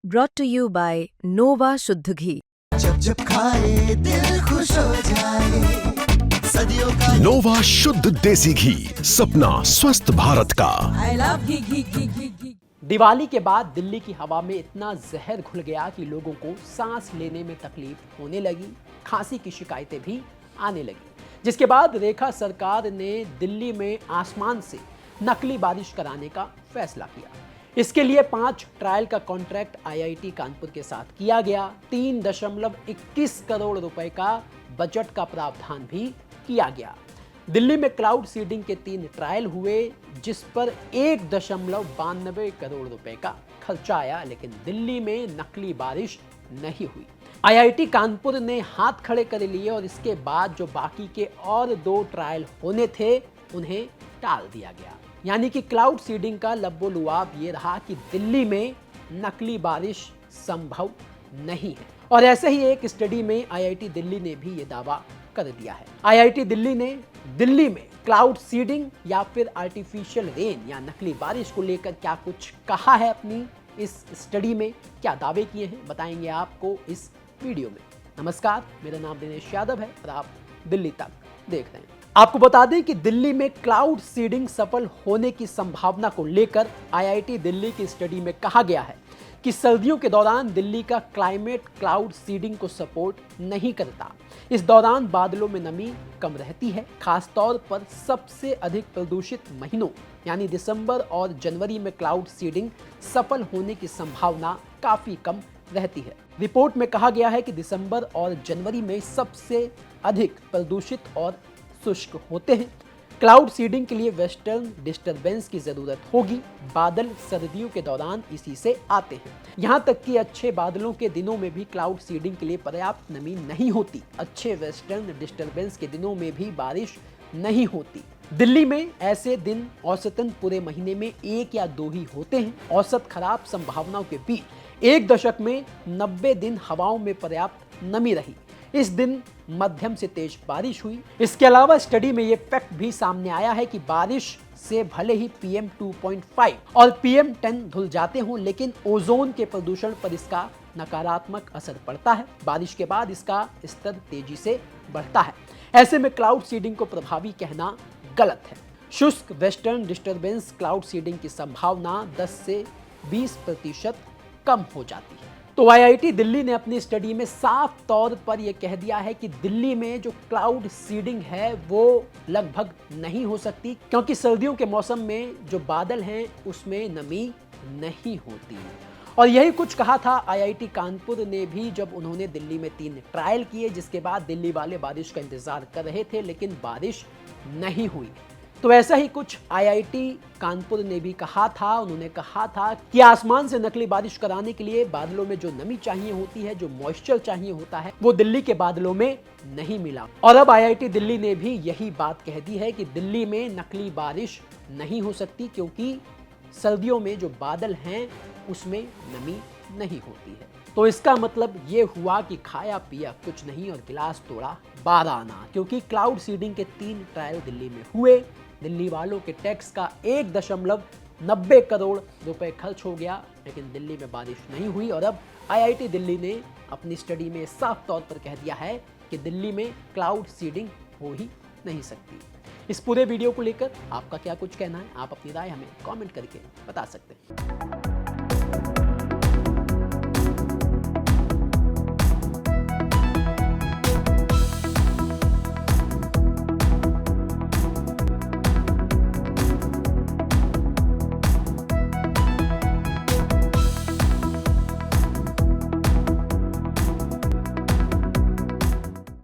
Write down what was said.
brought to you by Nova शुद्ध घी। जब जब खाए दिल खुश हो जाए, सदियों का नोवा शुद्ध देसी घी, सपना स्वस्थ भारत का। I love घी। दिवाली के बाद दिल्ली की हवा में इतना जहर घुल गया कि लोगों को सांस लेने में तकलीफ होने लगी, खांसी की शिकायतें भी आने लगी, जिसके बाद रेखा सरकार ने दिल्ली में आसमान से नकली बारिश कराने का फैसला किया। इसके लिए 5 ट्रायल का कॉन्ट्रैक्ट आईआईटी कानपुर के साथ किया गया। 3.21 करोड़ रुपए का बजट का प्रावधान भी किया गया। दिल्ली में क्लाउड सीडिंग के 3 ट्रायल हुए, जिस पर 1.92 करोड़ रुपए का खर्चा आया, लेकिन दिल्ली में नकली बारिश नहीं हुई। आईआईटी कानपुर ने हाथ खड़े कर लिए और इसके बाद जो बाकी के और 2 ट्रायल होने थे उन्हें टाल दिया गया। यानी कि क्लाउड सीडिंग का लब्बो-लुआब ये रहा कि दिल्ली में नकली बारिश संभव नहीं है। और ऐसे ही एक स्टडी में आईआईटी दिल्ली ने भी ये दावा कर दिया है। आईआईटी दिल्ली ने दिल्ली में क्लाउड सीडिंग या फिर आर्टिफिशियल रेन या नकली बारिश को लेकर क्या कुछ कहा है अपनी इस स्टडी में, क्या दावे किए हैं, बताएंगे आपको इस वीडियो में। नमस्कार, मेरा नाम दिनेश यादव है और आप दिल्ली तक देख रहे हैं। आपको बता दें कि दिल्ली में क्लाउड सीडिंग सफल होने की संभावना को लेकर आईआईटी दिल्ली की स्टडी में कहा गया है कि सर्दियों के दौरान दिल्ली का क्लाइमेट क्लाउड सीडिंग को सपोर्ट नहीं करता। इस दौरान बादलों में नमी कम रहती है। खासतौर पर सबसे अधिक प्रदूषित महीनों यानी दिसंबर और जनवरी में क्लाउड सीडिंग सफल होने की संभावना काफी कम रहती है। रिपोर्ट में कहा गया है कि दिसंबर और जनवरी में सबसे अधिक प्रदूषित और शुष्क होते हैं। क्लाउड सीडिंग के लिए वेस्टर्न डिस्टरबेंस की जरूरत होगी। बादल सर्दियों के दौरान इसी से आते हैं। यहाँ तक कि अच्छे बादलों के दिनों में भी क्लाउड सीडिंग के लिए पर्याप्त नमी नहीं होती। अच्छे वेस्टर्न डिस्टरबेंस के दिनों में भी बारिश नहीं होती। दिल्ली में ऐसे दिन औसतन पूरे महीने में 1 या 2 ही होते हैं। औसत खराब संभावनाओं के बीच एक दशक में 90 दिन हवाओं में पर्याप्त नमी रही। इस दिन मध्यम से तेज बारिश हुई। इसके अलावा स्टडी में यह फैक्ट भी सामने आया है कि बारिश से भले ही PM 2.5 और PM 10 धुल जाते हों, लेकिन ओजोन के प्रदूषण पर इसका नकारात्मक असर पड़ता है। बारिश के बाद इसका स्तर तेजी से बढ़ता है। ऐसे में क्लाउड सीडिंग को प्रभावी कहना गलत है। शुष्क वेस्टर्न डिस्टरबेंस क्लाउड सीडिंग की संभावना 10 से 20% कम हो जाती है। तो आईआईटी दिल्ली ने अपनी स्टडी में साफ तौर पर यह कह दिया है कि दिल्ली में जो क्लाउड सीडिंग है वो लगभग नहीं हो सकती, क्योंकि सर्दियों के मौसम में जो बादल हैं उसमें नमी नहीं होती। और यही कुछ कहा था आईआईटी कानपुर ने भी जब उन्होंने दिल्ली में 3 ट्रायल किए, जिसके बाद दिल्ली वाले बारिश का इंतजार कर रहे थे, लेकिन बारिश नहीं हुई। तो ऐसा ही कुछ आईआईटी कानपुर ने भी कहा था। उन्होंने कहा था कि आसमान से नकली बारिश कराने के लिए बादलों में जो नमी चाहिए होती है, जो मॉइस्चर चाहिए होता है, वो दिल्ली के बादलों में नहीं मिला। और अब आईआईटी दिल्ली ने भी यही बात कह दी है कि दिल्ली में नकली बारिश नहीं हो सकती, क्योंकि सर्दियों में जो बादल हैं उसमें नमी नहीं होती है। तो इसका मतलब ये हुआ कि खाया पिया कुछ नहीं और गिलास तोड़ा 12 आना, क्योंकि क्लाउड सीडिंग के 3 ट्रायल दिल्ली में हुए। दिल्ली वालों के टैक्स का 1.90 करोड़ रुपए खर्च हो गया, लेकिन दिल्ली में बारिश नहीं हुई। और अब आईआईटी दिल्ली ने अपनी स्टडी में साफ तौर पर कह दिया है कि दिल्ली में क्लाउड सीडिंग हो ही नहीं सकती। इस पूरे वीडियो को लेकर आपका क्या कुछ कहना है? आप अपनी राय हमें कमेंट करके बता सकते हैं।